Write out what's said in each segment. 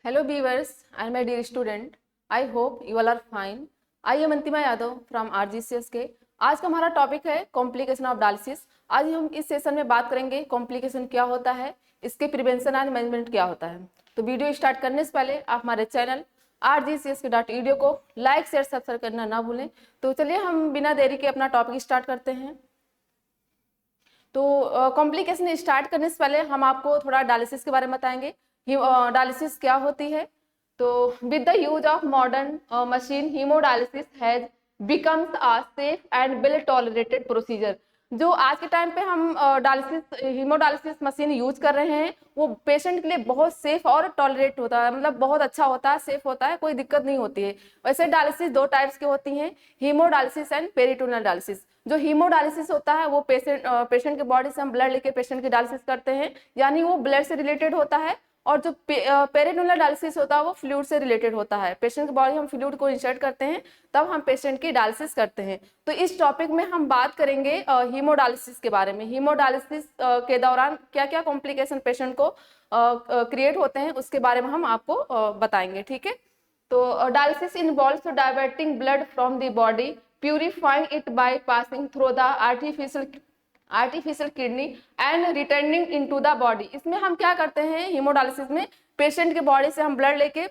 Hello viewers and my dear student, I hope you all are fine. I am Antima Yadav from RGCS। आज का हमारा topic है complication of dialysis. आज हम इस सेशन में बात करेंगे कॉम्प्लिकेशन क्या होता है, इसके प्रिवेंशन एंड मैनेजमेंट क्या होता है। तो वीडियो स्टार्ट करने से पहले आप हमारे चैनल RGCS.edu को लाइक शेयर सब्सक्राइब करना ना भूलें। तो चलिए हम बिना देरी के अपना टॉपिक स्टार्ट करते हैं। तो कॉम्प्लिकेशन स्टार्ट करने से पहले हम आपको थोड़ा डायलिसिस के बारे में बताएंगे। डायलिसिस क्या होती है। तो with the use of modern machine haemodialysis has becomes a safe and well tolerated procedure. जो आज के टाइम पे हम डायलिसिस हीमोडायलिसिस मशीन यूज कर रहे हैं वो पेशेंट के लिए बहुत सेफ और टॉलरेट होता है, मतलब बहुत अच्छा होता है, सेफ होता है, कोई दिक्कत नहीं होती है। वैसे डायलिसिस दो टाइप्स की होती हैं, हीमोडायलिसिस एंड पेरिटोनियल डायलिसिस। जो हीमोडायलिसिस होता है वो पेशेंट के बॉडी से हम ब्लड लेके पेशेंट की डायलिसिस करते हैं, यानी वो ब्लड से रिलेटेड होता है। और जो पेरिटोनियल डायलिसिस होता है वो फ्लूइड से रिलेटेड होता है। पेशेंट की बॉडी हम फ्लूइड को इंसर्ट करते हैं तब हम पेशेंट की डायलिसिस करते हैं। तो इस टॉपिक में हम बात करेंगे हीमोडायलिसिस के बारे में। हीमोडायलिसिस के दौरान क्या क्या कॉम्प्लिकेशन पेशेंट को क्रिएट होते हैं उसके बारे में हम आपको बताएंगे, ठीक है। तो dialysis involves to diverting blood from the body, purifying it by passing through the artificial kidney and returning into the body. इसमें हम क्या करते हैं, हीमोडायलिसिस में पेशेंट के बॉडी से हम ब्लड लेके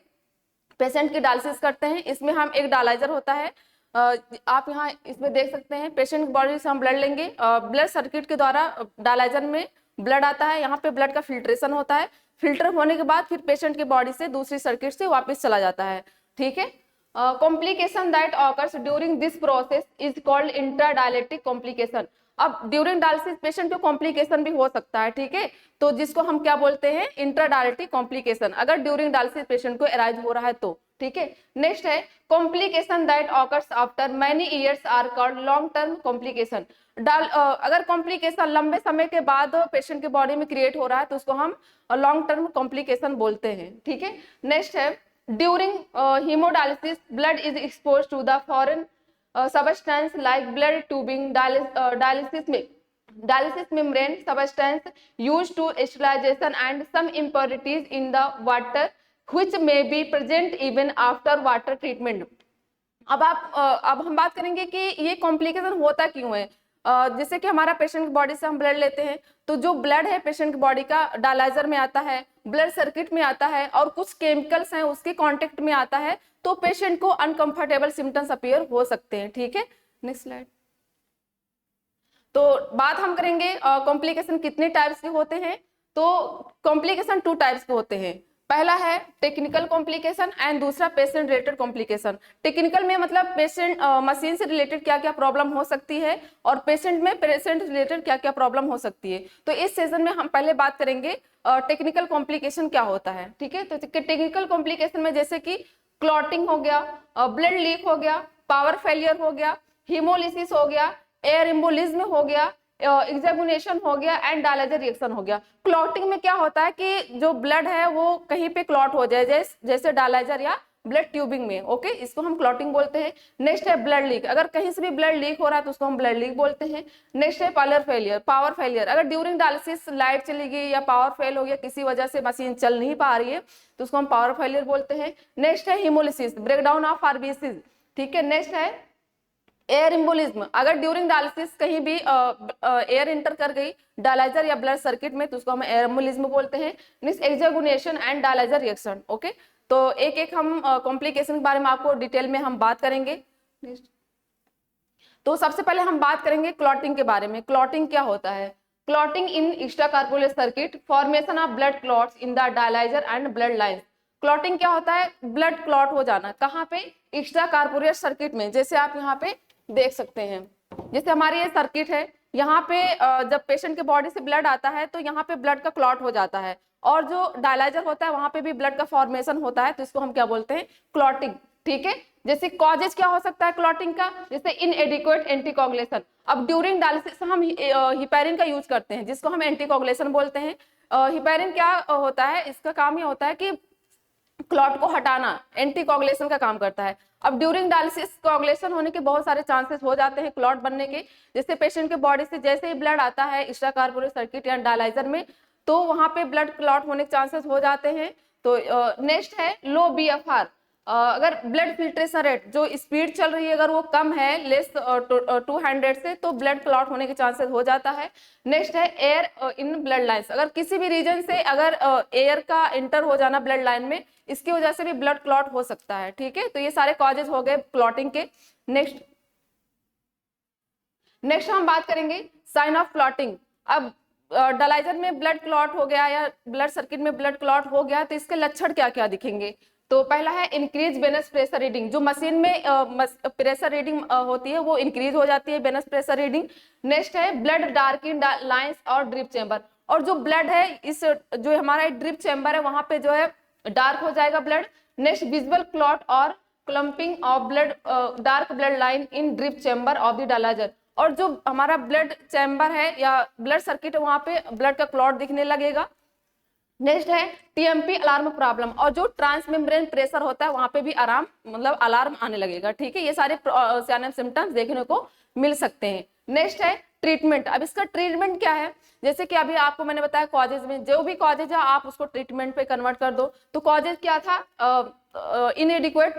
पेशेंट की डायलिसिस करते हैं। इसमें हम एक डायलाइजर होता है, आप यहाँ इसमें देख सकते हैं, पेशेंट की बॉडी से हम ब्लड लेंगे, ब्लड सर्किट के द्वारा डायलाइजर में ब्लड आता है, यहाँ पे ब्लड का फिल्ट्रेशन होता है, फिल्टर होने के बाद फिर पेशेंट की बॉडी से दूसरी सर्किट से वापस चला जाता है, ठीक है। Complication that occurs during this process is called intradialytic complication. अब ड्यूरिंग डायलिसिस पेशेंट को कॉम्प्लिकेशन भी हो सकता है, ठीक है, तो जिसको हम क्या बोलते हैं, इंट्राडायलिटिक कॉम्प्लिकेशन, अगर ड्यूरिंग डायलिसिस पेशेंट को अराइज हो रहा है तो, ठीक है। नेक्स्ट है complication that occurs after many years are called long term complication. अगर कॉम्प्लिकेशन लंबे समय के बाद पेशेंट के बॉडी में क्रिएट हो रहा है तो उसको हम लॉन्ग टर्म कॉम्प्लिकेशन बोलते हैं, ठीक है। नेक्स्ट है during haemodialysis blood is expose to the foreign substance like blood tubing, dialysis membrane substance used to sterilization and some impurities in the water which may be present even after water treatment। अब हम बात करेंगे कि ये complication होता क्यों है। जैसे कि हमारा पेशेंट की बॉडी से हम ब्लड लेते हैं तो जो ब्लड है पेशेंट की बॉडी का डायलाइजर में आता है, ब्लड सर्किट में आता है और कुछ केमिकल्स हैं उसके कांटेक्ट में आता है, तो पेशेंट को अनकंफर्टेबल सिम्टम्स अपीयर हो सकते हैं, ठीक है। Next slide. तो बात हम करेंगे कॉम्प्लिकेशन कितने टाइप्स के होते हैं। तो कॉम्प्लिकेशन टू टाइप्स के होते हैं। पहला है टेक्निकल कॉम्प्लिकेशन एंड दूसरा पेशेंट रिलेटेड कॉम्प्लिकेशन। टेक्निकल में मतलब पेशेंट मशीन से रिलेटेड क्या क्या प्रॉब्लम हो सकती है और पेशेंट में पेशेंट रिलेटेड क्या क्या प्रॉब्लम हो सकती है। तो इस सेशन में हम पहले बात करेंगे टेक्निकल कॉम्प्लिकेशन क्या होता है, ठीक है। तो टेक्निकल कॉम्प्लिकेशन में जैसे कि क्लॉटिंग हो गया, ब्लड लीक हो गया, पावर फेलियर हो गया, हीमोलिसिस हो गया, एयर एम्बोलिज्म हो गया, एग्जामिनेशन हो गया एंड डायलाइजर रिएक्शन हो गया। क्लॉटिंग में क्या होता है कि जो ब्लड है वो कहीं पे क्लॉट हो जाए, जैसे डायलाइजर या ब्लड ट्यूबिंग में, ओके, इसको हम क्लॉटिंग बोलते हैं। नेक्स्ट है ब्लड लीक, अगर कहीं से भी ब्लड लीक हो रहा है तो उसको हम ब्लड लीक बोलते हैं। नेक्स्ट है पावर फेलियर, अगर ड्यूरिंग डायलिसिस लाइट चली गई या पावर फेल हो गया, किसी वजह से मशीन चल नहीं पा रही है तो उसको हम पावर फेलियर बोलते हैं। नेक्स्ट है हीमोलिसिस, ब्रेकडाउन ऑफ आरबीसी, ठीक है। नेक्स्ट है एयर एम्बोलिज्म, अगर ड्यूरिंग डायलिसिस कहीं भी एयर इंटर कर गई डायलाइजर या ब्लड सर्किट में तो उसको हम एयर एम्बोलिज्म बोलते हैं। Next exsanguination and dialyser reaction, okay. तो एक एक हम कॉम्प्लिकेशन के बारे में आपको डिटेल में हम बात करेंगे। तो सबसे पहले हम बात करेंगे क्लॉटिंग के बारे में। क्लॉटिंग क्या होता है। Clotting in extracorporeal circuit, formation of blood clots in the dialyser and blood lines. Clotting क्या होता है, ब्लड क्लॉट हो जाना, कहाँ पे, एक्स्ट्राकार्पोरियल सर्किट में। जैसे आप यहाँ पे देख सकते हैं, जैसे हमारी ये सर्किट है, यहाँ पे जब पेशेंट के बॉडी से ब्लड आता है तो यहाँ पे ब्लड का क्लॉट हो जाता है और जो डायलाइजर होता है वहां पे भी ब्लड का फॉर्मेशन होता है, तो इसको हम क्या बोलते हैं, क्लॉटिंग, ठीक है। जैसे कॉजेज क्या हो सकता है क्लॉटिंग का, जैसे इनएडिक्वेट एंटीकोगुलेशन। अब ड्यूरिंग डायलिसिस हम हिपैरिन का यूज करते हैं जिसको हम एंटीकोगुलेशन बोलते हैं। हिपैरिन क्या होता है, इसका काम ये होता है कि क्लॉट को हटाना, एंटीकोगुलेशन का काम करता है। अब ड्यूरिंग डायलिसिस कोगुलेशन होने के बहुत सारे चांसेस हो जाते हैं क्लॉट बनने के। जैसे पेशेंट के बॉडी से जैसे ही ब्लड आता है एक्स्ट्राकार्पोरियल सर्किट या डायलाइजर में तो वहां पे ब्लड क्लॉट होने के चांसेस हो जाते हैं। तो नेक्स्ट है लो बीएफआर, अगर ब्लड फिल्ट्रेशन रेट जो स्पीड चल रही है अगर वो कम है लेस 200 से, तो ब्लड क्लॉट होने के चांसेस हो जाता है। नेक्स्ट है एयर इन ब्लड लाइन्स, अगर किसी भी रीजन से अगर एयर का इंटर हो जाना ब्लड लाइन में, इसकी वजह से भी ब्लड क्लॉट हो सकता है। ठीक है, तो ये सारे कॉजेज हो गए क्लॉटिंग के। नेक्स्ट हम बात करेंगे साइन ऑफ क्लॉटिंग। अब डायलाइजर में ब्लड क्लॉट हो गया या ब्लड सर्किट में ब्लड क्लॉट हो गया तो इसके लक्षण क्या क्या दिखेंगे। तो पहला है इंक्रीज वेनस प्रेशर रीडिंग, जो मशीन में प्रेशर रीडिंग होती है वो इंक्रीज हो जाती है, वेनस प्रेशर रीडिंग। नेक्स्ट है ब्लड डार्किंग लाइंस और ड्रिप चेंबर, और जो ब्लड है इस जो हमारा ड्रिप चेंबर है वहां पे जो है डार्क हो जाएगा ब्लड। नेक्स्ट विजुअल क्लॉट और clumping of blood dark blood line in drip chamber of the dialyser, और जो हमारा ब्लड चैम्बर है या ब्लड सर्किट है वहां पे ब्लड का क्लॉट दिखने लगेगा। नेक्स्ट है टीएमपी अलार्म प्रॉब्लम, और जो ट्रांसमेम्ब्रेन प्रेशर होता है वहां पे भी आराम मतलब अलार्म आने लगेगा। ठीक है, ये सारे सिम्टम्स देखने को मिल सकते हैं। नेक्स्ट है ट्रीटमेंट। अब इसका ट्रीटमेंट क्या है, जैसे कि अभी आपको मैंने बताया कॉजेज में जो भी कॉजेज है आप उसको ट्रीटमेंट पे कन्वर्ट कर दो। तो कॉजेज क्या था, इनएडिक्वेट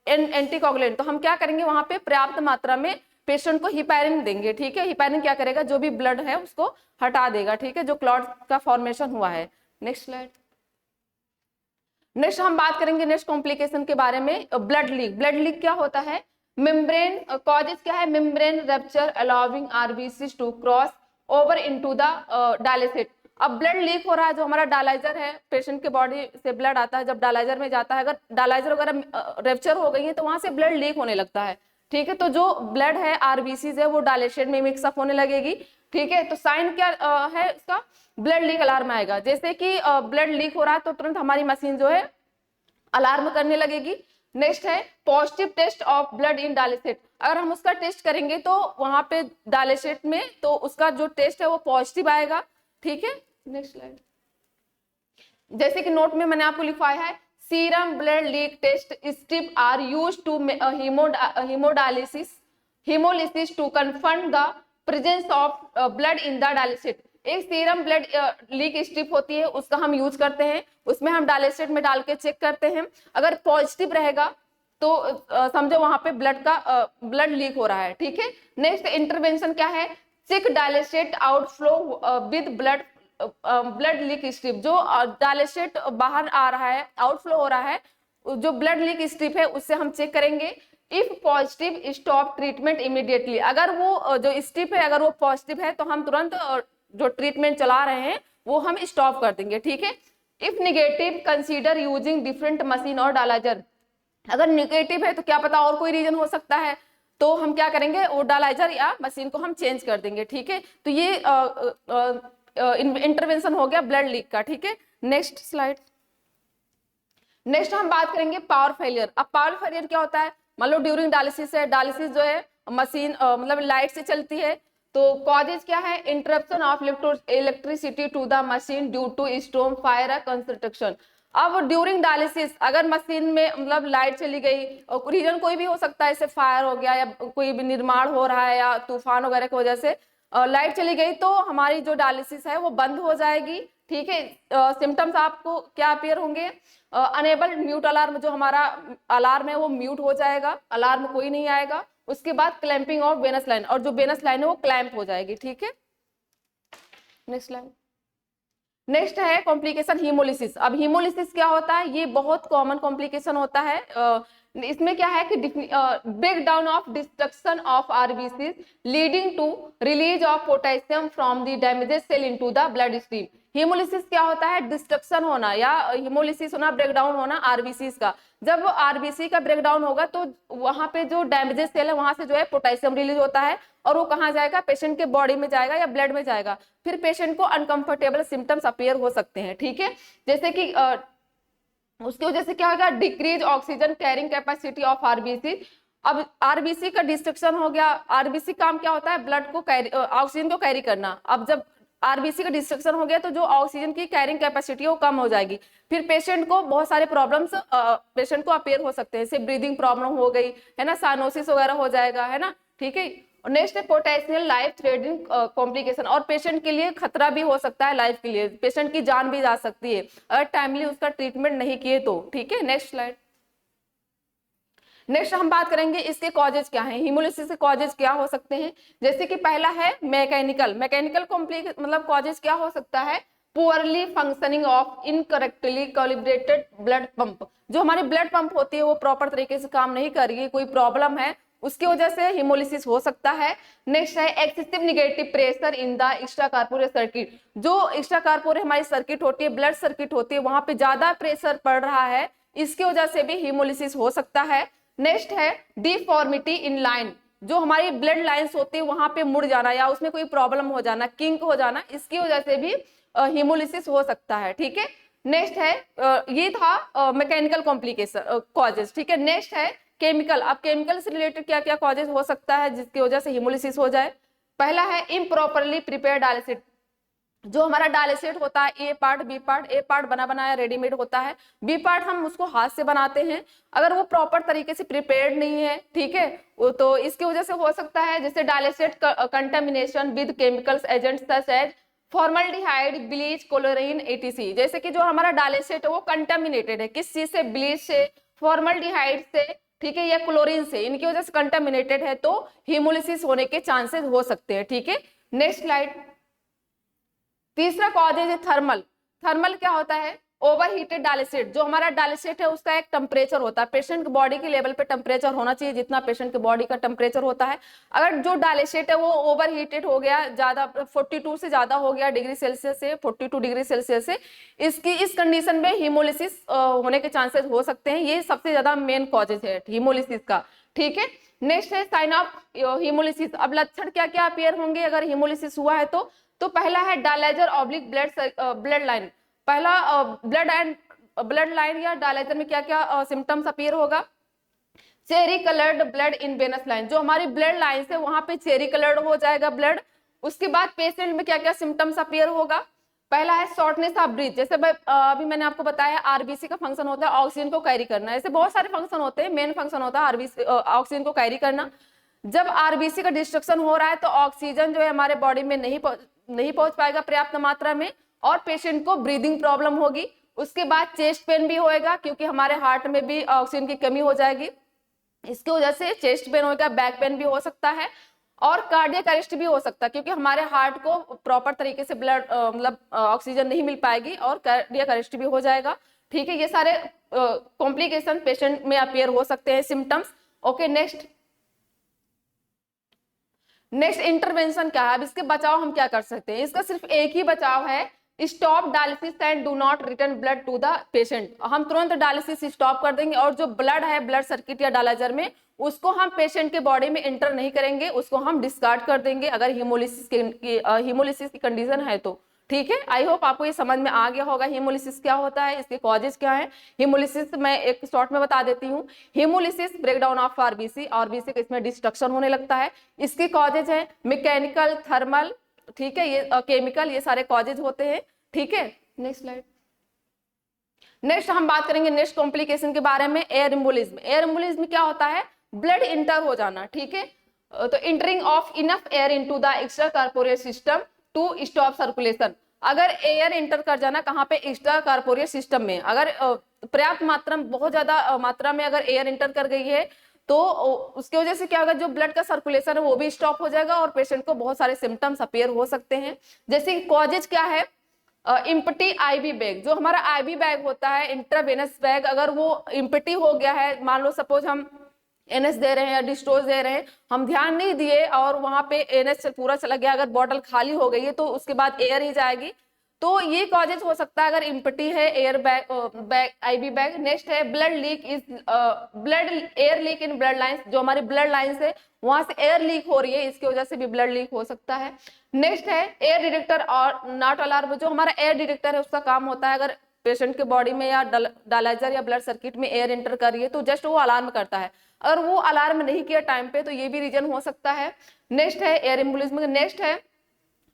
एंटीकोगुलेंट, तो हम क्या करेंगे वहां पे पर्याप्त मात्रा में पेशेंट को हिपैरिन देंगे। ठीक है, हिपैरिन क्या करेगा, जो भी ब्लड है उसको हटा देगा। ठीक है, जो क्लॉट का फॉर्मेशन हुआ है। Next slide. नेक्स्ट हम बात करेंगे नेक्स्ट कॉम्प्लिकेशन के बारे में, ब्लड लीक। ब्लड लीक क्या होता है, मेम्ब्रेन कॉजेज क्या है, membrane rupture allowing RBCs to cross over into the dialysis. अब ब्लड लीक हो रहा है, जो हमारा डायलाइजर है पेशेंट के बॉडी से ब्लड आता है, जब डायलाइजर में जाता है अगर डायलाइजर वगैरह रप्चर हो गई है तो वहां से ब्लड लीक होने लगता है। ठीक है, तो जो ब्लड है आरबीसीज है वो डायलेशन में मिक्सअप होने लगेगी। ठीक है, तो साइन क्या है इसका, ब्लड लीक अलार्म आएगा। जैसे कि ब्लड लीक हो रहा है तो तुरंत हमारी मशीन जो है अलार्म करने लगेगी। नेक्स्ट है positive test of blood in dialysis, अगर हम उसका टेस्ट करेंगे तो वहां पे डायलिसिस में तो उसका जो टेस्ट है वो पॉजिटिव आएगा। ठीक है, नेक्स्ट स्लाइड। जैसे कि नोट में मैंने आपको लिखवाया है serum blood leak test strip are used to hemolysis to confirm the presence of blood in the dialysis। एक सीरम ब्लड लीक स्ट्रिप होती है उसका हम यूज करते हैं, उसमें हम डायलिसिस में डाल के चेक करते हैं। अगर पॉजिटिव रहेगा तो समझो वहां पे ब्लड लीक हो रहा है। ठीक है, नेक्स्ट इंटरवेंशन क्या है, check dialysis outflow with blood leak strip, जो डायलिसिस बाहर आ रहा है आउटफ्लो हो रहा है जो ब्लड लीक स्ट्रिप है उससे हम चेक करेंगे। If positive stop treatment immediately, अगर वो जो स्ट्रिप है अगर वो पॉजिटिव है तो हम तुरंत जो ट्रीटमेंट चला रहे हैं वो हम स्टॉप कर देंगे। ठीक है, if negative consider using different machine और डायलाइजर, अगर निगेटिव है तो क्या पता और कोई रीजन हो सकता है तो हम क्या करेंगे वो डायलाइजर या मशीन को हम चेंज कर देंगे। ठीक है, तो ये इंटरवेंशन हो गया ब्लड लीक का। ठीक है, नेक्स्ट स्लाइड। नेक्स्ट हम बात करेंगे पावर फेलियर। अब पावर फेलियर क्या होता है, मान लो ड्यूरिंग डायलिसिस है, डायलिसिस जो है मशीन मतलब लाइट से चलती है, तो कॉजेज क्या है, interruption of electricity to the machine due to storm fire या कंस्ट्रक्शन। अब ड्यूरिंग डायलिसिस अगर मशीन में मतलब लाइट चली गई और रीजन कोई भी हो सकता है, जैसे फायर हो गया या कोई भी निर्माण हो रहा है या तूफान वगैरह की वजह से लाइट चली गई तो हमारी जो डायलिसिस है वो बंद हो जाएगी। ठीक है, सिम्टम्स आपको क्या अपीयर होंगे, अनेबल म्यूट अलार्म, जो हमारा अलार्म है वो म्यूट हो जाएगा, अलार्म कोई नहीं आएगा। उसके बाद क्लैंपिंग ऑफ वेनस लाइन, और जो वेनस लाइन है वो क्लैंप हो जाएगी। ठीक है, नेक्स्ट लाइन। नेक्स्ट है कॉम्प्लिकेशन हीमोलिसिस। अब हीमोलिसिस क्या होता है, ये बहुत कॉमन कॉम्प्लिकेशन होता है। इसमें क्या है कि break down of destruction of RBCs leading to release of potassium from the damaged cell into the blood stream. Haemolysis क्या होता है, डिस्ट्रक्शन होना या हीमोलिसिस होना, ब्रेकडाउन होना आरबीसीज का। जब आरबीसी का ब्रेकडाउन होगा तो वहां पे जो डैमेजेड सेल है वहां से जो है पोटेशियम रिलीज होता है और वो कहाँ जाएगा, पेशेंट के बॉडी में जाएगा या ब्लड में जाएगा। फिर पेशेंट को अनकंफर्टेबल सिम्टम्स अपीयर हो सकते हैं। ठीक है, जैसे कि उसकी वजह से क्या होगा, decrease oxygen carrying capacity of RBC. अब आरबीसी का डिस्ट्रक्शन हो गया, आरबीसी काम क्या होता है, ब्लड को ऑक्सीजन को कैरी करना। अब जब आरबीसी का डिस्ट्रक्शन हो गया तो जो ऑक्सीजन की कैरिंग कैपेसिटी है वो कम हो जाएगी। फिर पेशेंट को बहुत सारे प्रॉब्लम्स पेशेंट को अपीयर हो सकते हैं, जैसे ब्रीदिंग प्रॉब्लम हो गई है ना, साइनोसिस वगैरह हो जाएगा है ना। ठीक है, नेक्स्ट है पोटेंशियल लाइफ थ्रेटनिंग कॉम्प्लिकेशन, और पेशेंट के लिए खतरा भी हो सकता है, लाइफ के लिए पेशेंट की जान भी जा सकती है अगर टाइमली उसका ट्रीटमेंट नहीं किए तो। ठीक है, नेक्स्ट स्लाइड। नेक्स्ट हम बात करेंगे इसके कॉजेज क्या हैं, हीमोलिसिस के कॉजेज क्या हो सकते हैं। जैसे कि पहला है मैकेनिकल मतलब कॉजेज क्या हो सकता है, poorly functioning of incorrectly calibrated blood pump, जो हमारी ब्लड पंप होती है वो प्रॉपर तरीके से काम नहीं कर रही है, कोई प्रॉब्लम है, उसकी वजह से हीमोलिसिस हो सकता है। नेक्स्ट है excessive negative pressure in the extra corporeal circuit, जो एक्स्ट्रा कार्पोरियल हमारी सर्किट होती है, ब्लड सर्किट होती है, वहां पे ज्यादा प्रेशर पड़ रहा है, इसकी वजह से भी हीमोलिसिस हो सकता है। नेक्स्ट है डिफॉर्मिटी इन लाइन, जो हमारी ब्लड लाइंस होती है वहां पे मुड़ जाना या उसमें कोई प्रॉब्लम हो जाना, किंक हो जाना, इसकी वजह से भी हीमोलिसिस हो सकता है। ठीक है, नेक्स्ट है ये था मैकेनिकल कॉम्प्लिकेशन कॉजेज। ठीक है, नेक्स्ट है केमिकल। अब केमिकल से रिलेटेड क्या क्या कॉजेज हो सकता है जिसकी वजह से हीमोलिसिस हो जाए। पहला है इम्प्रॉपरली प्रिपेयर डायलिसिस, जो हमारा डायलिसिस होता है ए पार्ट बी पार्ट, ए पार्ट बना बनाया रेडीमेड होता है, बी पार्ट हम उसको हाथ से बनाते हैं, अगर वो प्रॉपर तरीके से प्रिपेयर्ड नहीं है, ठीक है, तो इसकी वजह से हो सकता है जैसे dialysis contamination with chemicals agents such as formaldehyde, bleach, chlorine etc. जैसे कि जो हमारा डायलिसिस है वो कंटामिनेटेड है, किस चीज से, ब्लीच से, फॉर्मल्डिहाइड से, ठीक है, या क्लोरीन से, इनकी वजह से कंटामिनेटेड है तो हीमोलिसिस होने के चांसेस हो सकते हैं। ठीक है, नेक्स्ट स्लाइड। तीसरा कॉजेज है थर्मल। थर्मल क्या होता है, ओवर हीटेड डायलिसिस, जो हमारा डायलिसिस है उसका एक टेम्परेचर होता है, पेशेंट के बॉडी के लेवल पे टेम्परेचर होना चाहिए जितना पेशेंट के बॉडी का टेम्परेचर होता है। अगर जो डायलिसिस है वो ओवर हीटेड हो गया, ज्यादा 42 से ज्यादा हो गया डिग्री सेल्सियस से, 42 डिग्री सेल्सियस से, इस कंडीशन में हीमोलिसिस होने के चांसेस हो सकते हैं। ये सबसे ज्यादा मेन कॉजेज है हीमोलिसिस का। ठीक है, नेक्स्ट है साइन ऑफ हीमोलिसिस। अब लक्षण क्या क्या अपीयर होंगे अगर हीमोलिसिस हुआ है तो पहला है डायलाइजर ऑब्लिक ब्लड लाइन। पहला ब्लड लाइन या डायलाइजर में क्या क्या सिम्टम्स अपीयर होगा, cherry coloured blood in venous line, जो हमारी ब्लड लाइन है वहां पे चेरी कलर्ड हो जाएगा ब्लड। उसके बाद पेशेंट में क्या क्या सिम्टम्स अपीयर होगा, पहला है शॉर्टनेस ऑफ ब्रीथ, जैसे अभी मैंने आपको बताया आरबीसी का फंक्शन होता है ऑक्सीजन को कैरी करना, ऐसे बहुत सारे फंक्शन होते हैं, मेन फंक्शन होता है आरबीसी ऑक्सीजन को कैरी करना। जब आरबीसी का डिस्ट्रक्शन हो रहा है तो ऑक्सीजन जो है हमारे बॉडी में नहीं पहुंच पाएगा पर्याप्त मात्रा में और पेशेंट को ब्रीदिंग प्रॉब्लम होगी। उसके बाद चेस्ट पेन भी होएगा क्योंकि हमारे हार्ट में भी ऑक्सीजन की कमी हो जाएगी, इसकी वजह से चेस्ट पेन होगा, बैक पेन भी हो सकता है और कार्डियक अरेस्ट भी हो सकता है क्योंकि हमारे हार्ट को प्रॉपर तरीके से ब्लड मतलब ऑक्सीजन नहीं मिल पाएगी और कार्डियक अरेस्ट भी हो जाएगा। ठीक है, ये सारे कॉम्प्लिकेशन पेशेंट में अपीयर हो सकते हैं सिम्टम्स। ओके, नेक्स्ट इंटरवेंशन क्या है, अब इसके बचाव हम क्या कर सकते हैं, इसका सिर्फ एक ही बचाव है, stop dialysis and do not return blood to the patient. हम तुरंत डायलिसिस स्टॉप कर देंगे और जो ब्लड है ब्लड सर्किट या डायलाइजर में उसको हम पेशेंट के बॉडी में एंटर नहीं करेंगे, उसको हम डिस्कार्ड कर देंगे अगर हीमोलिसिस की कंडीशन है तो। ठीक है, आई होप आपको ये समझ में आ गया होगा हीमोलिसिस क्या होता है, इसके कॉजेज क्या है। हीमोलिसिस मैं एक शॉर्ट में बता देती हूँ, हीमोलिसिस ब्रेकडाउन ऑफ आरबीसी का इसमें डिस्ट्रक्शन होने लगता है। इसके कॉजेज है मैकेनिकल, थर्मल, ठीक है, ये केमिकल, ये सारे कॉजेज होते हैं। ठीक है, नेक्स्ट स्लाइड। नेक्स्ट हम बात करेंगे नेक्स्ट कॉम्प्लिकेशन के बारे में, एयर एम्बोलिज्म। एयर एम्बोलिज्म क्या होता है, ब्लड इंटर हो जाना। ठीक है, तो entering of enough air into the extra corporeal system to stop circulation. अगर एयर इंटर कर जाना कहाँ पे, एक्स्ट्रा कार्पोरियल सिस्टम में, अगर पर्याप्त मात्रा में, बहुत ज्यादा मात्रा में अगर एयर इंटर कर गई है तो उसकी वजह से क्या होगा, जो ब्लड का सर्कुलेशन है वो भी स्टॉप हो जाएगा और पेशेंट को बहुत सारे सिम्टम्स अपीयर हो सकते हैं। जैसे कॉजेज क्या है, इम्पटी आईवी बैग, जो हमारा आईवी बैग होता है इंट्रावेनस बैग, अगर वो इम्पटी हो गया है, मान लो सपोज हम एनएस दे रहे हैं या डिस्टोज दे रहे हैं, हम ध्यान नहीं दिए और वहां पे एनएस पूरा चला गया, अगर बॉटल खाली हो गई है तो उसके बाद एयर ही जाएगी, तो ये कॉजेज हो सकता है अगर इम्पटी है air bag IV bag. Next है blood leak air leak in blood lines, जो हमारी ब्लड लाइंस है वहां से एयर लीक हो रही है, इसकी वजह से भी ब्लड लीक हो सकता है। नेक्स्ट है एयर डिटेक्टर और नॉट अलार्म, जो हमारा एयर डिटेक्टर है उसका काम होता है अगर पेशेंट के बॉडी में या डायलाइजर या ब्लड सर्किट में एयर एंटर कर रही है तो जस्ट वो अलार्म करता है, अगर वो अलार्म नहीं किया टाइम पे तो ये भी रीजन हो सकता है। नेक्स्ट है एयर एम्बोलिज्म। नेक्स्ट है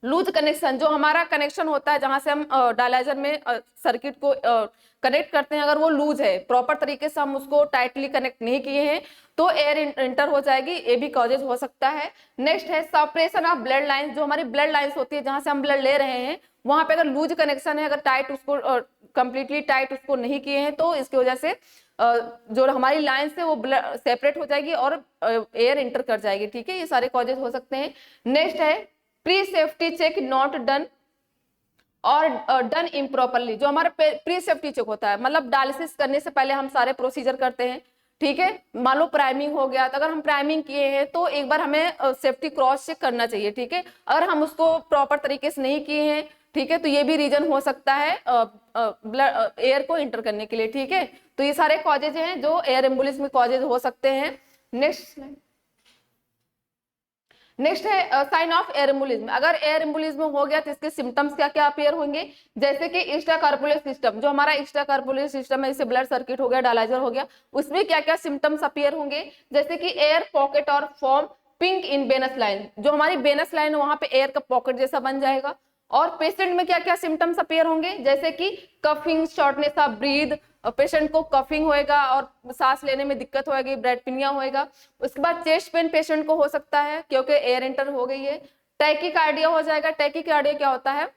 लूज कनेक्शन, जो हमारा कनेक्शन होता है जहां से हम डायलाइजर में सर्किट को कनेक्ट करते हैं, अगर वो लूज है, प्रॉपर तरीके से हम उसको टाइटली कनेक्ट नहीं किए हैं, तो एयर इंटर हो जाएगी, ये भी कॉजेज हो सकता है। नेक्स्ट है सप्रेशन ऑफ ब्लड लाइंस, जो हमारी ब्लड लाइंस होती है जहां से हम ब्लड ले रहे हैं, वहां पे अगर लूज कनेक्शन है, अगर टाइट उसको कंप्लीटली टाइट उसको नहीं किए हैं, तो इसकी वजह से जो हमारी लाइंस है वो सेपरेट हो जाएगी और एयर इंटर कर जाएगी। ठीक है, ये सारे कॉजेज हो सकते हैं। नेक्स्ट है pre safety check not done और डन इम्प्रॉपरली, जो हमारा प्री सेफ्टी चेक होता है, मतलब डायलिसिस करने से पहले हम सारे प्रोसीजर करते हैं। ठीक है, मान लो प्राइमिंग हो गया, तो अगर हम प्राइमिंग किए हैं तो एक बार हमें सेफ्टी क्रॉस चेक करना चाहिए। ठीक है, अगर हम उसको प्रॉपर तरीके से नहीं किए हैं, ठीक है, तो ये भी रीजन हो सकता है ब्लड एयर को इंटर करने के लिए। ठीक है, तो ये सारे कॉजेज हैं जो एयर एम्बुलिज्म में कॉजेज हो सकते हैं। नेक्स्ट है साइन ऑफ एयर एम्बुलिज्म। अगर एयर एम्बुलिज्म हो गया तो इसके सिम्टम्स क्या क्या अपीयर होंगे, जैसे कि एक्स्ट्राकार्पोरेट सिस्टम, जो हमारा एक्स्ट्राकार्पोरेट सिस्टम है, इससे ब्लड सर्किट हो गया, डायलाइजर हो गया, उसमें क्या क्या सिम्टम्स अपीयर होंगे, जैसे कि एयर पॉकेट और form pink in venous line, जो हमारी वेनस लाइन है वहां पे एयर का पॉकेट जैसा बन जाएगा। और पेशेंट में क्या क्या सिम्टम्स अपीयर होंगे, जैसे कि coughing, shortness of breathe, patient को कफिंग होएगा और सांस लेने में दिक्कत होएगी, ब्रेडपिनिया होएगा। उसके बाद चेस्ट पेन पेशेंट को हो सकता है क्योंकि एयर एंटर हो गई है। टैकीकार्डिया हो जाएगा। टैकीकार्डिया क्या होता है,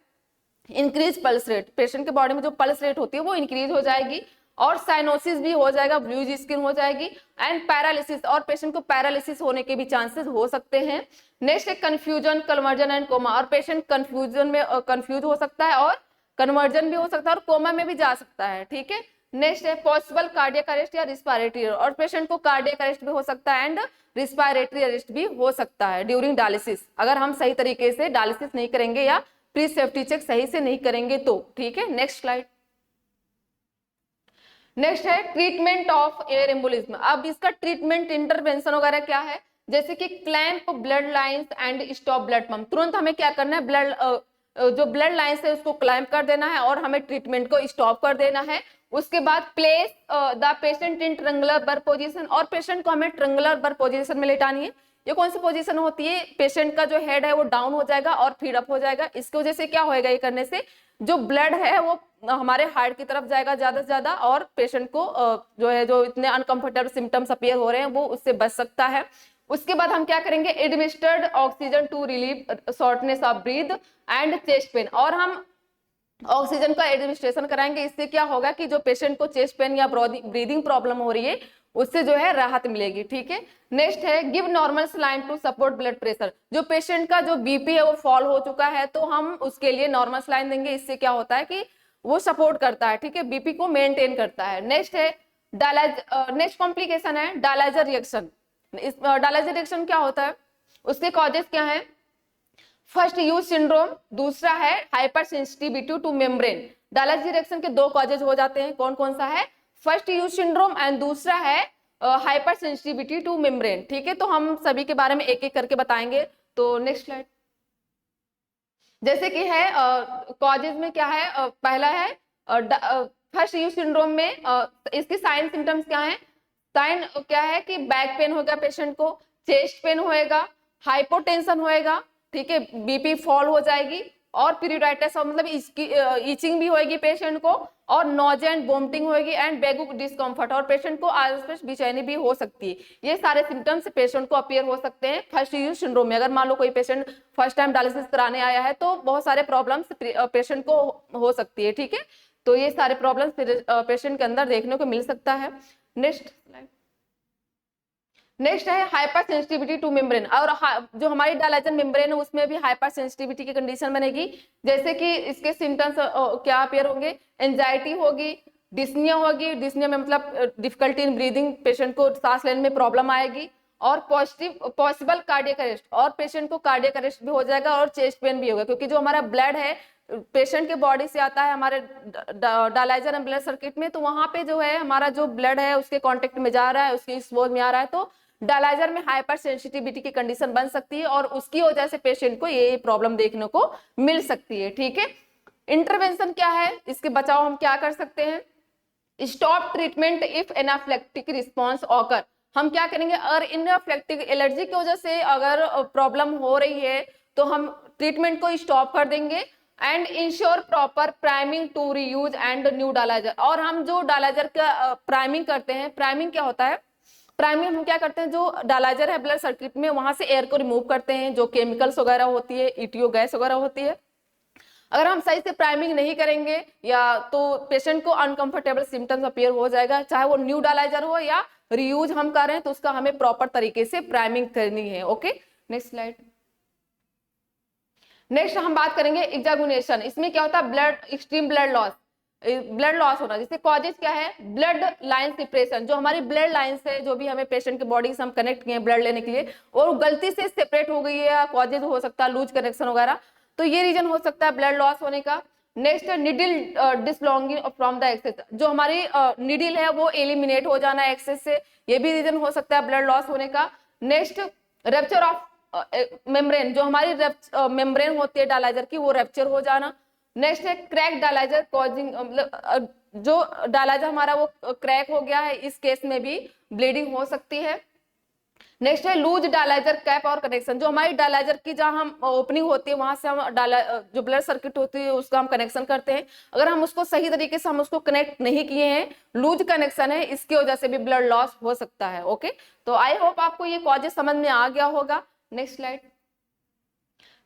इंक्रीज पल्स रेट, पेशेंट के बॉडी में जो पल्स रेट होती है वो इंक्रीज हो जाएगी। और साइनोसिस भी हो जाएगा, ब्लूज स्किन हो जाएगी। एंड पैरालिसिस, और पेशेंट को पैरालिसिस होने के भी चांसेस हो सकते हैं। नेक्स्ट है कंफ्यूजन, कन्वर्जन एंड कोमा, और पेशेंट कंफ्यूजन में कंफ्यूज हो सकता है और कन्वर्जन भी हो सकता है और कोमा में भी जा सकता है। ठीक है, नेक्स्ट है पॉसिबल कार्डियक अरेस्ट या रिस्पायरेटरी, और पेशेंट को कार्डियक अरेस्ट भी हो सकता है एंड रिस्पायरेटरी अरेस्ट भी हो सकता है ड्यूरिंग डायलिसिस, अगर हम सही तरीके से डायलिसिस नहीं करेंगे या प्री सेफ्टी चेक सही से नहीं करेंगे तो। ठीक है, नेक्स्ट स्लाइड। नेक्स्ट है ट्रीटमेंट ऑफ एयर एम्बुलिज्म। अब इसका ट्रीटमेंट इंटरवेंशन वगैरह क्या है, जैसे कि clamp blood lines and stop blood pump, तुरंत हमें क्या करना है, ब्लड जो ब्लड लाइंस है उसको क्लैंप कर देना है और हमें ट्रीटमेंट को स्टॉप कर देना है। उसके बाद place the patient in triangular birth position, और पेशेंट को हमें ट्रायंगुलर बर्थ पोजीशन में लेटानी है। ये कौन सी पोजीशन होती है, पेशेंट का जो हेड है वो डाउन हो जाएगा और फीड अप हो जाएगा। इसकी वजह से क्या होएगा, ये करने से जो ब्लड है वो हमारे हार्ट की तरफ जाएगा ज्यादा से ज्यादा, और पेशेंट को जो है जो इतने अनकंफर्टेबल सिम्टम्स अपीयर हो रहे हैं वो उससे बच सकता है। उसके बाद हम क्या करेंगे, administered oxygen to relieve shortness of breath and chest pain, और हम ऑक्सीजन का एडमिनिस्ट्रेशन कराएंगे। इससे क्या होगा कि जो पेशेंट को चेस्ट पेन या ब्रीदिंग प्रॉब्लम हो रही है उससे जो है राहत मिलेगी। ठीक है, नेक्स्ट है give normal saline to support blood pressure, जो पेशेंट का जो बीपी है वो फॉल हो चुका है तो हम उसके लिए नॉर्मल सलाइन देंगे। इससे क्या होता है कि वो सपोर्ट करता है, ठीक है, बीपी को मेंटेन करता है। नेक्स्ट है नेक्स्ट कॉम्प्लिकेशन है डायलाइजर रिएक्शन। इस डायलाइजर रिएक्शन क्या होता है, उसके कॉजेस क्या है, फर्स्ट यूज सिंड्रोम, दूसरा है hyper sensitivity two membrane. Dialysis reaction के दो कॉजेज हो जाते हैं, कौन कौन सा है, फर्स्ट यूज सिंड्रोम एंड दूसरा है हाइपर सेंसिटिविटी टू मेम्ब्रेन। ठीक है, तो हम सभी के बारे में एक एक करके बताएंगे। तो नेक्स्ट स्लाइड। जैसे कि है कॉजेज में क्या है, पहला है फर्स्ट यूज सिंड्रोम में इसकी साइन सिम्टम्स क्या है, साइन क्या है कि बैक पेन होगा पेशेंट को, चेस्ट पेन होएगा, हाइपोटेंशन होएगा, ठीक है, बीपी फॉल हो जाएगी और पीरियडाइटिस मतलब इचिंग भी होएगी पेशेंट को, और नोजिया एंड वोमिटिंग होएगी एंड बैगू डिस्कम्फर्ट, और पेशेंट को आसपास बेचैनी भी हो सकती है। ये सारे सिम्टम्स पेशेंट को अपीयर हो सकते हैं फर्स्ट यूज सिंड्रोम में। अगर मान लो कोई पेशेंट फर्स्ट टाइम डायलिसिस कराने आया है तो बहुत सारे प्रॉब्लम्स पेशेंट को हो सकती है। ठीक है, तो ये सारे प्रॉब्लम्स पेशेंट के अंदर देखने को मिल सकता है। Next slide. नेक्स्ट है हाइपर सेंसिटिविटी टू मेम्ब्रेन, और जो हमारी डायलाइजर मेम्ब्रेन है उसमें भी हाइपर सेंसिटिविटी की कंडीशन बनेगी। जैसे कि इसके सिम्टम्स क्या अपीयर होंगे, एंजाइटी होगी, डिस्निया होगी, डिस्निया में मतलब डिफिकल्टी इन ब्रीदिंग, पेशेंट को सांस लेने में प्रॉब्लम आएगी, और पॉसिबल कार्डियक अरेस्ट, और पेशेंट को कार्डियक अरेस्ट भी हो जाएगा और चेस्ट पेन भी होगा, क्योंकि जो हमारा ब्लड है पेशेंट के बॉडी से आता है हमारे डायलाइजर एंड ब्लड सर्किट में, तो वहां पे जो है हमारा जो ब्लड है उसके कांटेक्ट में जा रहा है, उसके स्पोज में आ रहा है, तो डायलाइजर में हाइपर सेंसिटिविटी की कंडीशन बन सकती है और उसकी वजह से पेशेंट को ये प्रॉब्लम देखने को मिल सकती है। ठीक है, इंटरवेंशन क्या है, इसके बचाव हम क्या कर सकते हैं, stop treatment if anaphylactic response occur, हम क्या करेंगे, अगर इनाफ्लेक्टिक एलर्जी की वजह से अगर प्रॉब्लम हो रही है तो हम ट्रीटमेंट को स्टॉप कर देंगे and ensure proper priming to reuse and new dialyser. और हम जो डायलाइजर का प्राइमिंग करते हैं, प्राइमिंग क्या होता है, प्राइमिंग हम क्या करते हैं, जो डायलाइजर है ब्लड सर्किट में वहां से एयर को रिमूव करते हैं, जो केमिकल्स वगैरह होती है, ईटीओ गैस वगैरह होती है। अगर हम सही से प्राइमिंग नहीं करेंगे या तो पेशेंट को अनकंफर्टेबल सिम्टम्स अपीयर हो जाएगा, चाहे वो न्यू डायलाइजर हो या रीयूज हम कर रहे हैं, तो उसका हमें प्रॉपर तरीके से प्राइमिंग करनी है। Okay, next slide. नेक्स्ट हम बात करेंगे एग्जामिनेशन। इसमें क्या होता है, blood extreme blood loss, blood loss होना, जिससे कॉजेज क्या है, ब्लड लाइन सेपरेशन, जो हमारी ब्लड लाइन से जो भी हमें पेशेंट के बॉडी से हम कनेक्ट किए ब्लड लेने के लिए और गलती से सेपरेट हो गई है, कॉजेज हो सकता है लूज कनेक्शन वगैरह, तो ये रीजन हो सकता है ब्लड लॉस होने का। Next needle dislodging from the access, जो हमारी निडिल है वो एलिमिनेट हो जाना एक्सेस से, ये भी रीजन हो सकता है ब्लड लॉस होने का। नेक्स्ट रप्चर ऑफ मेम्ब्रेन, जो हमारी मेम्ब्रेन होती है डायलाइजर की, वो रप्चर हो जाना। नेक्स्ट है क्रैक डायलाइजर कॉजिंग, मतलब जो डायलाइजर हमारा वो क्रैक हो गया है, इस केस में भी ब्लीडिंग हो सकती है। नेक्स्ट है लूज डायलाइजर कैप और कनेक्शन, जो हमारी डायलाइजर की जहां हम ओपनिंग होती है वहां से हम जो ब्लड सर्किट होती है उसका हम कनेक्शन करते हैं, अगर हम उसको सही तरीके से हम उसको कनेक्ट नहीं किए हैं, लूज कनेक्शन है, इसकी वजह से भी ब्लड लॉस हो सकता है। ओके, तो आई होप आपको ये कॉजेज समझ में आ गया होगा। Next slide.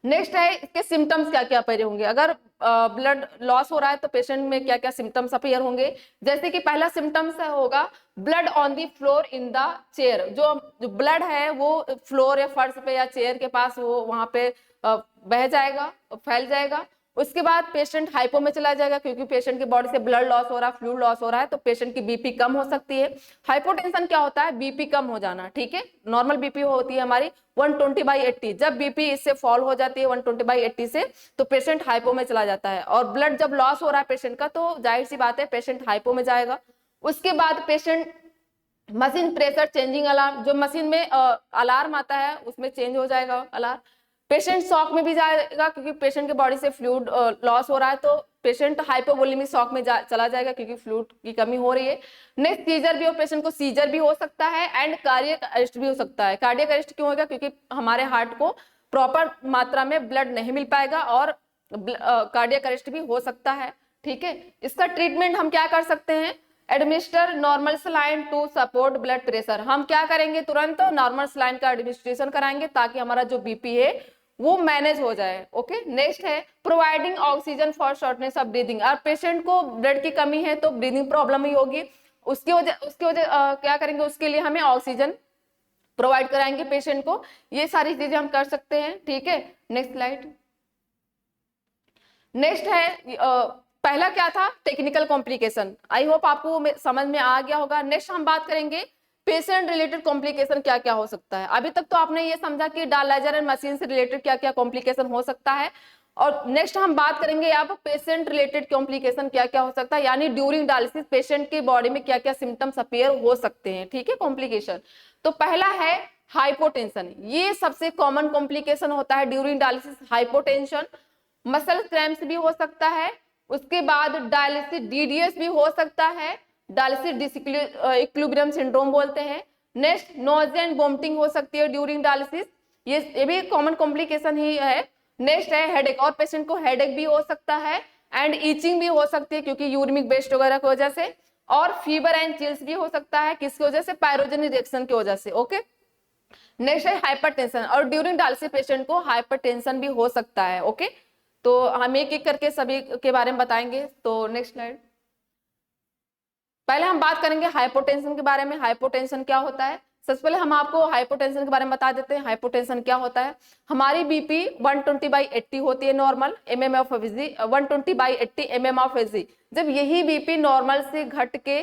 नेक्स्ट है इसके सिम्टम्स क्या क्या अपीयर होंगे, अगर ब्लड लॉस हो रहा है तो पेशेंट में क्या क्या सिम्टम्स अपीयर होंगे। जैसे कि पहला सिम्टम्स होगा blood on the floor in the chair, जो ब्लड है वो फ्लोर या फर्श पे या चेयर के पास वो वहां पे बह जाएगा, फैल जाएगा। उसके बाद पेशेंट हाइपो में चला जाएगा, क्योंकि पेशेंट की बॉडी से ब्लड लॉस हो रहा है, फ्लूइड लॉस हो रहा है, तो पेशेंट की बीपी कम हो सकती है। हाइपोटेंशन क्या होता है, बीपी कम हो जाना, ठीक है। नॉर्मल बीपी होती है हमारी 120/80, जब बीपी इससे फॉल हो जाती है 120/80 से, तो पेशेंट हाइपो में चला जाता है। और ब्लड जब लॉस हो रहा है पेशेंट का, तो जाहिर सी बात है पेशेंट हाइपो में जाएगा। उसके बाद patient machine pressure changing alarm, जो मशीन में अलार्म आता है उसमें चेंज हो जाएगा अलार्म। पेशेंट शॉक में भी जाएगा, क्योंकि पेशेंट के बॉडी से फ्लूइड लॉस हो रहा है, तो पेशेंट हाइपोवोलेमिक शॉक में चला जाएगा, क्योंकि फ्लूइड की कमी हो रही है। नेक्स्ट सीजर भी हो, पेशेंट को सीजर भी हो सकता है एंड कार्डियक अरेस्ट भी हो सकता है। कार्डियक अरेस्ट क्यों होगा, क्योंकि हमारे हार्ट को प्रॉपर मात्रा में ब्लड नहीं मिल पाएगा और कार्डियक अरेस्ट भी हो सकता है, ठीक है। इसका ट्रीटमेंट हम क्या कर सकते हैं, administer normal saline to support blood pressure, हम क्या करेंगे, तुरंत नॉर्मल सलाइन का एडमिनिस्ट्रेशन कराएंगे ताकि हमारा जो बीपी है वो मैनेज हो जाए। ओके, नेक्स्ट है providing oxygen for shortness of breathing, और पेशेंट को ब्लड की कमी है तो ब्रीदिंग प्रॉब्लम ही होगी, उसकी वजह क्या करेंगे, उसके लिए हमें ऑक्सीजन प्रोवाइड कराएंगे पेशेंट को। ये सारी चीजें हम कर सकते हैं, ठीक है। Next slide. नेक्स्ट है पहला क्या था, टेक्निकल कॉम्प्लिकेशन, आई होप आपको समझ में आ गया होगा। नेक्स्ट हम बात करेंगे पेशेंट रिलेटेड कॉम्प्लिकेशन क्या क्या हो सकता है। अभी तक तो आपने ये समझा कि डायलाइजर एंड मशीन से रिलेटेड क्या क्या कॉम्प्लिकेशन हो सकता है, और नेक्स्ट हम बात करेंगे अब पेशेंट रिलेटेड कॉम्प्लिकेशन क्या क्या हो सकता है, यानी ड्यूरिंग डायलिसिस पेशेंट की बॉडी में क्या क्या सिम्टम्स अपीयर हो सकते हैं, ठीक है, कॉम्प्लिकेशन। तो पहला है हाइपोटेंशन, ये सबसे कॉमन कॉम्प्लिकेशन होता है during dialysis, hypotension. Muscle cramps भी हो सकता है, उसके बाद डायलिसिस डीडीएस भी हो सकता है, डायलिसिस डिसइक्विलिब्रियम सिंड्रोम बोलते हैं। नेक्स्ट नोजिया एंड वोमिटिंग हो सकती है ड्यूरिंग डायलिसिस, ये भी कॉमन कॉम्प्लिकेशन ही है। नेक्स्ट है हेडेक, और पेशेंट को हेडेक भी हो सकता है एंड ईचिंग भी हो सकती है क्योंकि यूरिमिक वेस्ट वगैरह की वजह से, और फीवर एंड चिल्स भी हो सकता है, किसकी वजह से, पायरोजेनिक रिएक्शन की वजह से। ओके, नेक्स्ट है हाइपरटेंशन, और ड्यूरिंग डायलिसिस पेशेंट को हाइपरटेंशन भी हो सकता है। ओके, तो हम एक एक करके सभी के बारे में बताएंगे। तो नेक्स्ट स्लाइड। पहले हम बात करेंगे हाइपोटेंशन के बारे में, हाइपोटेंशन क्या होता है। सबसे पहले हम आपको हाइपोटेंशन के बारे में बता देते हैं, हाइपोटेंशन क्या होता है। हमारी बीपी 120/80 होती है normal mm of Hg, 120/80 mm of Hg. जब यही बीपी नॉर्मल से घट के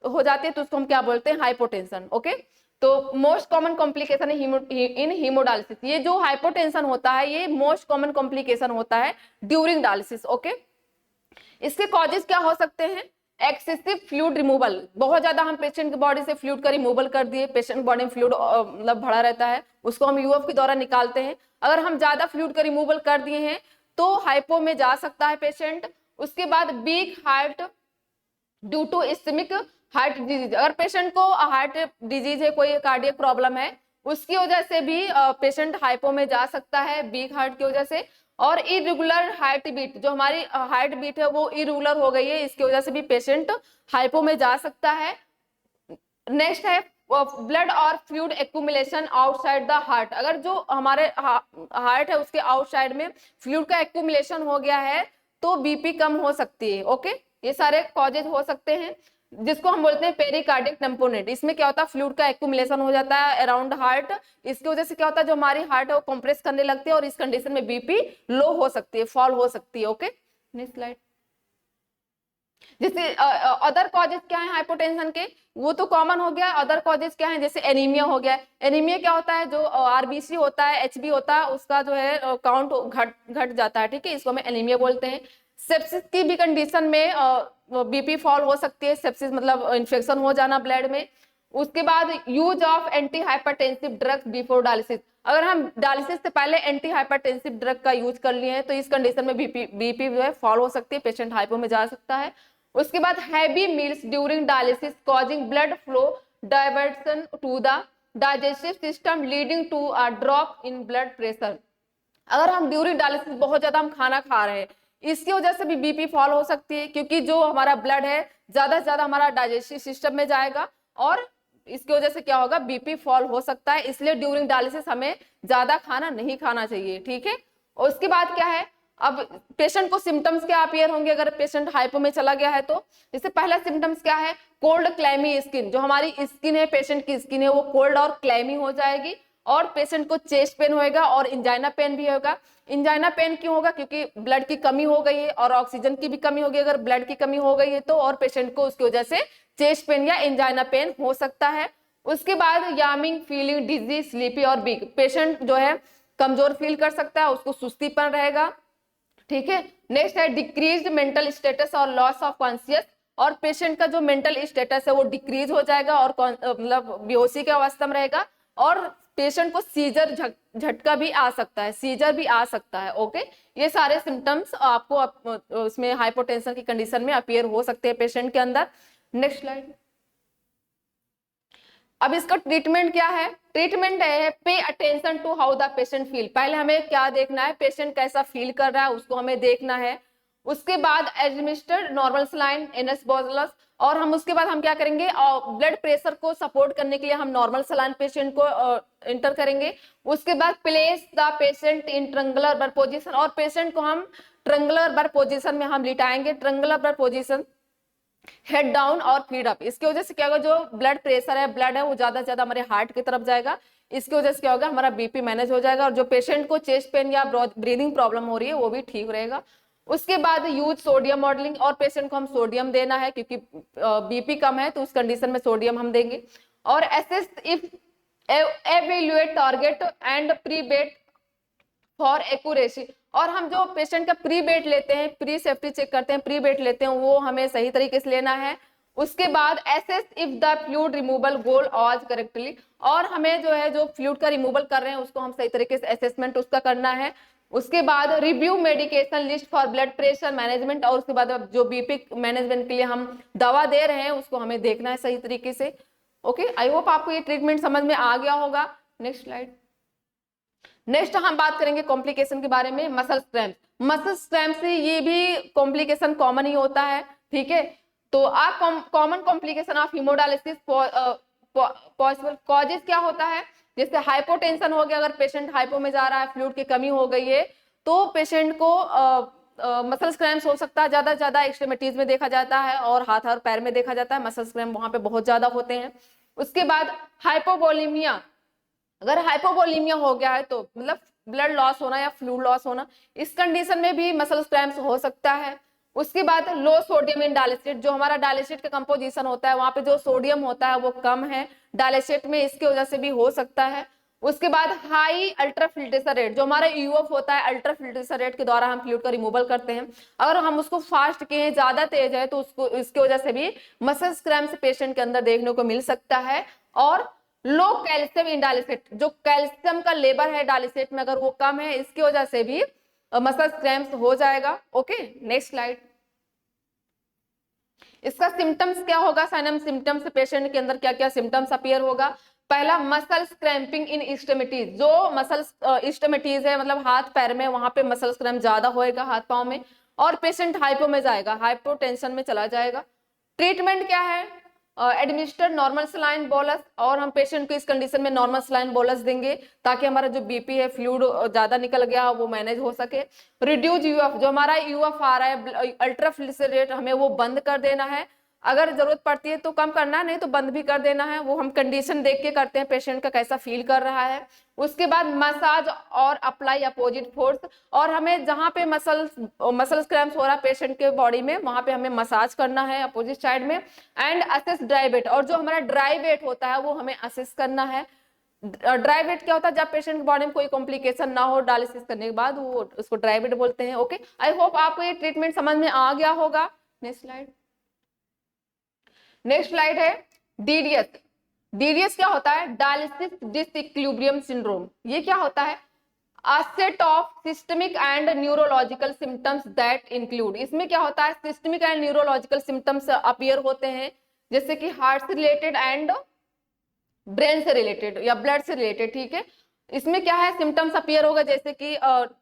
हो जाती है तो उसको हम क्या बोलते हैं, हाइपोटेंशन। ओके, तो मोस्ट कॉमन कॉम्प्लिकेशन इन हीमोडायलिसिस, ये जो हाइपोटेंशन होता है ये मोस्ट कॉमन कॉम्प्लिकेशन होता है ड्यूरिंग डायलिसिस। ओके, इसके कॉजेस क्या हो सकते हैं, एक्सेसिव फ्लूइड रिमूवल, बहुत ज्यादा हम पेशेंट की बॉडी से फ्लूइड का रिमूवल कर दिए, पेशेंट बॉडी में फ्लूइड मतलब भरा रहता है, उसको हम यूएफ के द्वारा निकालते हैं। अगर हम ज्यादा फ्लूइड का रिमूवल कर दिए हैं तो हाइपो में जा सकता है पेशेंट। उसके बाद weak heart due to ischaemic heart disease, अगर पेशेंट को हार्ट डिजीज है, कोई कार्डियक प्रॉब्लम है, उसकी वजह से भी पेशेंट हाइपो में जा सकता है, वीक हार्ट की वजह से। और इरेगुलर हार्ट बीट, जो हमारी हार्ट बीट है वो इरेगुलर हो गई है, इसकी वजह से भी पेशेंट हाइपो में जा सकता है। नेक्स्ट है ब्लड और fluid accumulation outside the heart. अगर जो हमारे हार्ट है उसके आउटसाइड में फ्लूइड का एक्यूमुलेशन हो गया है तो बीपी कम हो सकती है। ओके, ये सारे कॉजेज हो सकते हैं, जिसको हम बोलते हैं पेरिकार्डिक टैम्पोनेट। इसमें क्या होता है, फ्लूइड का एक्यूमुलेशन हो जाता है अराउंड हार्ट, इसकी वजह से क्या होता है, जो हमारी हार्ट है वो कंप्रेस करने लगती है और इस कंडीशन में बीपी लो हो सकती है, फॉल हो सकती है। Okay, next slide. जैसे अदर कॉजेज क्या है हाइपोटेंशन के, वो तो कॉमन हो गया। अदर कॉजेज क्या है, जैसे एनीमिया हो गया। एनीमिया क्या होता है, जो आरबीसी होता है, एचबी होता है, उसका जो है काउंट घट जाता है, ठीक है, इसको हमें एनीमिया बोलते हैं। सेप्सिस की भी कंडीशन में बीपी फॉल हो सकती है, सेप्सिस मतलब इन्फेक्शन हो जाना ब्लड में। उसके बाद use of anti hypertensive drugs before dialysis. अगर हम डायलिसिस से पहले एंटी हाइपरटेंसिव ड्रग का यूज कर लिए हैं तो इस कंडीशन में बीपी जो है फॉल हो सकती है, पेशेंट हाइपो में जा सकता है। उसके बाद heavy meals during dialysis causing blood flow diversion to the digestive system leading to a drop in blood pressure. अगर हम ड्यूरिंग डायलिसिस बहुत ज्यादा हम खाना खा रहे हैं, इसकी वजह से भी बीपी फॉल हो सकती है, क्योंकि जो हमारा ब्लड है ज्यादा से ज्यादा हमारा डाइजेस्टिव सिस्टम में जाएगा और इसकी वजह से क्या होगा, बीपी फॉल हो सकता है। इसलिए ड्यूरिंग डायलिसिस हमें ज्यादा खाना नहीं खाना चाहिए, ठीक है। और उसके बाद क्या है, अब पेशेंट को सिम्टम्स क्या अपीयर होंगे अगर पेशेंट हाइपो में चला गया है तो। जैसे पहला सिम्टम्स क्या है, कोल्ड क्लैमी स्किन। जो हमारी स्किन है, पेशेंट की स्किन है, वो कोल्ड और क्लैमी हो जाएगी और पेशेंट को चेस्ट पेन होएगा और इंजाइना पेन भी होगा। इंजाइना पेन क्यों होगा, क्योंकि ब्लड की कमी हो गई है और ऑक्सीजन की भी कमी होगी। अगर ब्लड की कमी हो गई है तो और पेशेंट को उसकी वजह से चेस्ट पेन या इंजाइना पेन हो सकता है। उसके बाद यामिंग, फीलिंग डिजी, स्लीपी और वीक। पेशेंट जो है कमजोर फील कर सकता है, उसको सुस्तीपन रहेगा, ठीक है। नेक्स्ट है डिक्रीज्ड मेंटल स्टेटस और लॉस ऑफ कॉन्शियस। और पेशेंट का जो मेंटल स्टेटस है वो डिक्रीज हो जाएगा और मतलब बेहोशी के अवस्था में रहेगा और पेशेंट को सीजर झटका भी आ सकता है, सीजर भी आ सकता है। ओके, ये सारे सिम्टम्स आपको उसमें हाइपोटेंशन की कंडीशन में अपीयर हो सकते हैं पेशेंट के अंदर। Next slide. अब इसका ट्रीटमेंट क्या है, ट्रीटमेंट है pay attention to how the patient feel. पहले हमें क्या देखना है, पेशेंट कैसा फील कर रहा है उसको हमें देखना है। उसके बाद administered normal saline NS bolus. और हम उसके बाद हम क्या करेंगे, ब्लड प्रेशर को सपोर्ट करने के लिए हम नॉर्मल सलाइन पेशेंट को इंटर करेंगे। उसके बाद place the patient in triangular birth position. और पेशेंट को हम ट्रायंगुलर बर्थ पोजीशन में हम लिटाएंगे। Triangular birth position, head down और फीड अप। इसकी वजह से क्या होगा, जो ब्लड प्रेशर है, ब्लड है, वो ज्यादा से ज्यादा हमारे हार्ट की तरफ जाएगा। इसकी वजह से क्या होगा, हमारा बीपी मैनेज हो जाएगा और जो पेशेंट को चेस्ट पेन या ब्रीदिंग प्रॉब्लम हो रही है वो भी ठीक रहेगा। उसके बाद यूज सोडियम मॉडलिंग। और पेशेंट को हम सोडियम देना है क्योंकि बीपी कम है तो उस कंडीशन में सोडियम हम देंगे। और assess if evaluate target and pre bet for accuracy. और हम जो पेशेंट का प्री बेट लेते हैं, प्री सेफ्टी चेक करते हैं, प्री बेट लेते हैं, वो हमें सही तरीके से लेना है। उसके बाद assess if the fluid removal goal was correctly. और हमें जो है, जो फ्लूइड का रिमूवल कर रहे हैं उसको हम सही तरीके से असेसमेंट उसका करना है। उसके बाद review medication list for blood pressure management. और उसके बाद जो बीपी मैनेजमेंट के लिए हम दवा दे रहे हैं उसको हमें देखना है सही तरीके से। ओके, आई होप आपको ये ट्रीटमेंट समझ में आ गया होगा। Next slide. नेक्स्ट हम बात करेंगे कॉम्प्लिकेशन के बारे में, मसल क्रैम्प। मसल क्रैम्प से ये भी कॉम्प्लिकेशन कॉमन ही होता है, ठीक है। तो common complication of haemodialysis possible causes क्या होता है, जैसे हाइपोटेंशन हो गया, अगर पेशेंट हाइपो में जा रहा है, फ्लूइड की कमी हो गई है तो पेशेंट को मसल क्रैम्प्स हो सकता है। ज्यादा एक्सट्रीमिटीज में देखा जाता है और हाथ और पैर में देखा जाता है, मसल क्रैम्प वहां पे बहुत ज्यादा होते हैं। उसके बाद हाइपोवोलेमिया। अगर हाइपोवोलेमिया हो गया है तो मतलब ब्लड लॉस होना या फ्लूइड लॉस होना, इस कंडीशन में भी मसल क्रैम्प्स हो सकता है। उसके बाद लो सोडियम इन डायलिसिट। जो हमारा डायलिसिट का कंपोजिशन होता है वहां पे जो सोडियम होता है वो कम है डायलिसिट में, इसकी वजह से भी हो सकता है। उसके बाद हाई अल्ट्रा फिल्ट्रेशन रेट। जो हमारा यूएफ होता है, अल्ट्रा फिल्ट्रेशन रेट के द्वारा हम फ्लूइड का रिमूवल करते हैं। अगर हम उसको फास्ट किए, ज्यादा तेज है, तो उसको इसकी वजह से भी मसल क्रैम्प्स पेशेंट के अंदर देखने को मिल सकता है। और लो कैल्शियम इन डायलिसिट। जो कैल्शियम का लेवल है डायलिसिट में अगर वो कम है, इसकी वजह से भी मसल क्रैम्प्स हो जाएगा। Okay, next slide. इसका सिम्टम्स क्या होगा, साइनम सिम्टम्स, पेशेंट के अंदर क्या क्या सिम्टम्स अपीयर होगा। पहला मसल्स क्रैम्पिंग इन एक्सट्रीमिटीज, जो मसल्स एक्सट्रीमिटीज है मतलब हाथ पैर में, वहां पे मसल्स क्रैम्प ज्यादा होएगा हाथ पांव में, और पेशेंट हाइपो में जाएगा, हाइपोटेंशन में चला जाएगा। ट्रीटमेंट क्या है, एडमिनिस्टर नॉर्मल सलाइन बोलस, और हम पेशेंट को इस कंडीशन में नॉर्मल सलाइन बोलस देंगे ताकि हमारा जो बीपी है, फ्लूइड ज्यादा निकल गया वो मैनेज हो सके। रिड्यूस यूएफ, जो हमारा यूएफ आ रहा है अल्ट्राफिलिस रेट, हमें वो बंद कर देना है, अगर जरूरत पड़ती है तो कम करना है, नहीं तो बंद भी कर देना है, वो हम कंडीशन देख के करते हैं पेशेंट का कैसा फील कर रहा है। उसके बाद मसाज और अप्लाई अपोजिट फोर्स, और हमें जहां पे मसल्स क्रैम्प्स हो रहा है पेशेंट के बॉडी में, वहां पे हमें मसाज करना है अपोजिट साइड में। एंड असेस ड्राई वेट, और जो हमारा ड्राई वेट होता है वो हमें असेस करना है। ड्राई वेट क्या होता है, जब पेशेंट के बॉडी में कोई कॉम्प्लिकेशन ना हो डायलिसिस करने के बाद, वो उसको ड्राई वेट बोलते हैं। ओके, आई होप आपको ये ट्रीटमेंट समझ में आ गया होगा। Next slide. नेक्स्ट स्लाइड है डीडीएस। डीडीएस क्या होता है, डायलिसिस डिसइक्विलिब्रियम सिंड्रोम। ये क्या होता है, a set of systemic and neurological symptoms that include, इसमें क्या होता है, systemic and neurological symptoms appear होते हैं, जैसे कि हार्ट से रिलेटेड एंड ब्रेन से रिलेटेड या ब्लड से रिलेटेड। ठीक है, इसमें क्या है, सिम्टम्स अपीयर होगा जैसे कि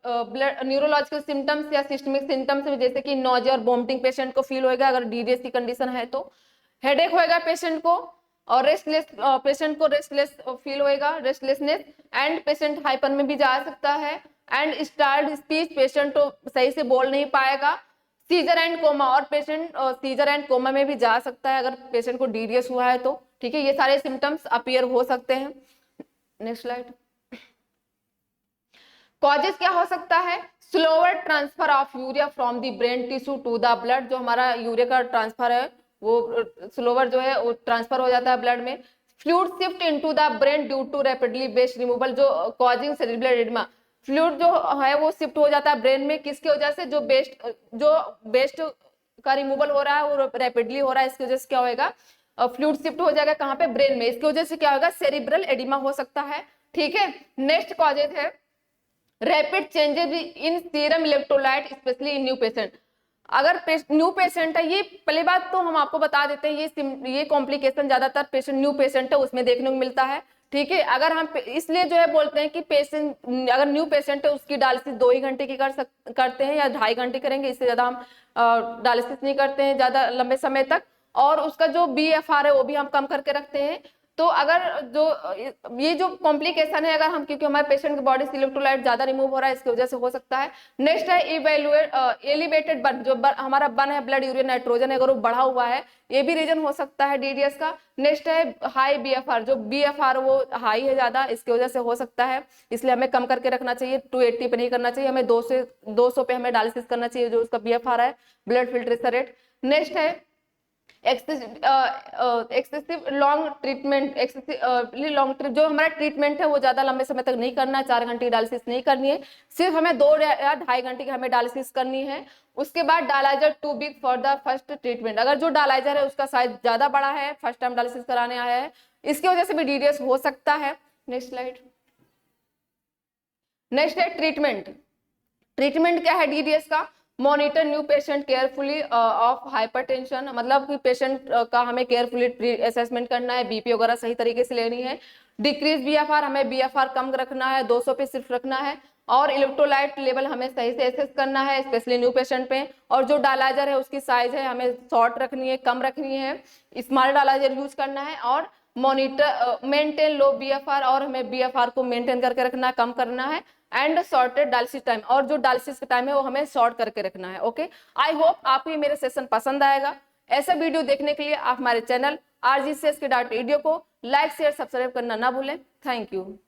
ब्लड न्यूरोलॉजिकल सिम्टम्स या सिस्टमिक सिम्टम्स में, जैसे कि नोजिया और वोमिटिंग पेशेंट को फील होगा अगर डीडीएस की कंडीशन है तो। हेडेक होएगा पेशेंट को, और रेस्टलेस पेशेंट को रेस्टलेस फील होएगा, रेस्टलेसनेस, एंड पेशेंट हाइपर में भी जा सकता है। एंड स्टार्ड स्पीच, पेशेंट तो सही से बोल नहीं पाएगा। सीजर एंड कोमा, और पेशेंट सीजर एंड कोमा में भी जा सकता है अगर पेशेंट को डीडीएस हुआ है तो। ठीक है, ये सारे सिम्टम्स अपीयर हो सकते हैं। Next slide. कॉजेस क्या हो सकता है, slower transfer of urea from the brain tissue to the blood, जो हमारा यूरिया का ट्रांसफर है वो स्लोवर जो है वो ट्रांसफर हो जाता है ब्लड में। Fluid shift into the brain due to rapidly waste removal, जो कॉजिंग सेरेब्रल एडिमा, फ्लूइड जो है वो शिफ्ट हो जाता है ब्रेन में, किसकी वजह से, जो वेस्ट का रिमूवल हो रहा है वो रैपिडली हो रहा है, इसकी वजह से क्या होगा, फ्लूइड शिफ्ट हो जाएगा कहाँ पे, ब्रेन में, इसकी वजह से क्या होगा, सेरेब्रल एडिमा हो सकता है। ठीक है, नेक्स्ट कॉजेज है rapid changes in serum electrolyte specially in new patient. अगर न्यू पेशेंट है, ये पहली बात तो हम आपको बता देते हैं, ये कॉम्प्लिकेशन ज्यादातर पेशेंट न्यू पेशेंट है उसमें देखने को मिलता है। ठीक है, अगर हम इसलिए जो है बोलते हैं कि पेशेंट अगर न्यू पेशेंट है उसकी डायलिसिस 2 ही घंटे की करते हैं या 2.5 घंटे करेंगे, इससे ज्यादा हम डायलिसिस नहीं करते हैं ज्यादा लंबे समय तक। और उसका जो BFR है वो भी हम कम करके रखते हैं। तो अगर ये जो कॉम्प्लिकेशन है, अगर हम, क्योंकि हमारे पेशेंट की बॉडी से इलेक्ट्रोलाइट ज्यादा रिमूव हो रहा है इसकी वजह से हो सकता है। नेक्स्ट है एलिवेटेड बर्न, जो हमारा बर्न है ब्लड यूरिया नाइट्रोजन अगर वो बढ़ा हुआ है, ये भी रीजन हो सकता है डीडीएस का। नेक्स्ट है हाई BFR, जो BFR वो हाई है ज्यादा, इसकी वजह से हो सकता है, इसलिए हमें कम करके रखना चाहिए, 280 पे नहीं करना चाहिए, हमें 200 पे हमें डायलिसिस करना चाहिए जो उसका BFR है, ब्लड फिल्ट्रेशन रेट। नेक्स्ट है excessive long treatment, long trip, जो हमारा ट्रीटमेंट है वो ज्यादा लंबे समय तक नहीं करना है, 4 घंटे की डायलिसिस नहीं करनी है, सिर्फ हमें 2 या 2.5 घंटे की हमें डायलिसिस करनी है। उसके बाद dialyser too big for the first treatment, अगर जो डायलाइजर है उसका साइज ज्यादा बड़ा है, फर्स्ट टाइम डायलिसिस कराने आया है, इसकी वजह से भी डीडीएस हो सकता है। Next slide. नेक्स्ट है ट्रीटमेंट। ट्रीटमेंट क्या है डीडीएस का, monitor new patient carefully of hypertension, मतलब कि पेशेंट का हमें केयरफुली असेसमेंट करना है, बीपी वगैरह सही तरीके से लेनी है। डिक्रीज BFR, हमें BFR कम रखना है, 200 पे सिर्फ रखना है। और इलेक्ट्रोलाइट लेवल हमें सही से एसेस करना है स्पेशली न्यू पेशेंट पे। और जो डायलाइजर है उसकी साइज है हमें शॉर्ट रखनी है, कम रखनी है, स्मॉल डायलाइजर यूज करना है। और मॉनिटर मेंटेन लो BFR, और हमें BFR को मेंटेन करके रखना है, कम करना है। एंड शॉर्टेड डायलिसिस टाइम, और जो डायलिसिस का टाइम है वो हमें शॉर्ट करके रखना है। ओके, आई होप आपको ये मेरे सेशन पसंद आएगा। ऐसा वीडियो देखने के लिए आप हमारे चैनल RGCS के .edu को लाइक शेयर सब्सक्राइब करना ना भूलें। Thank you.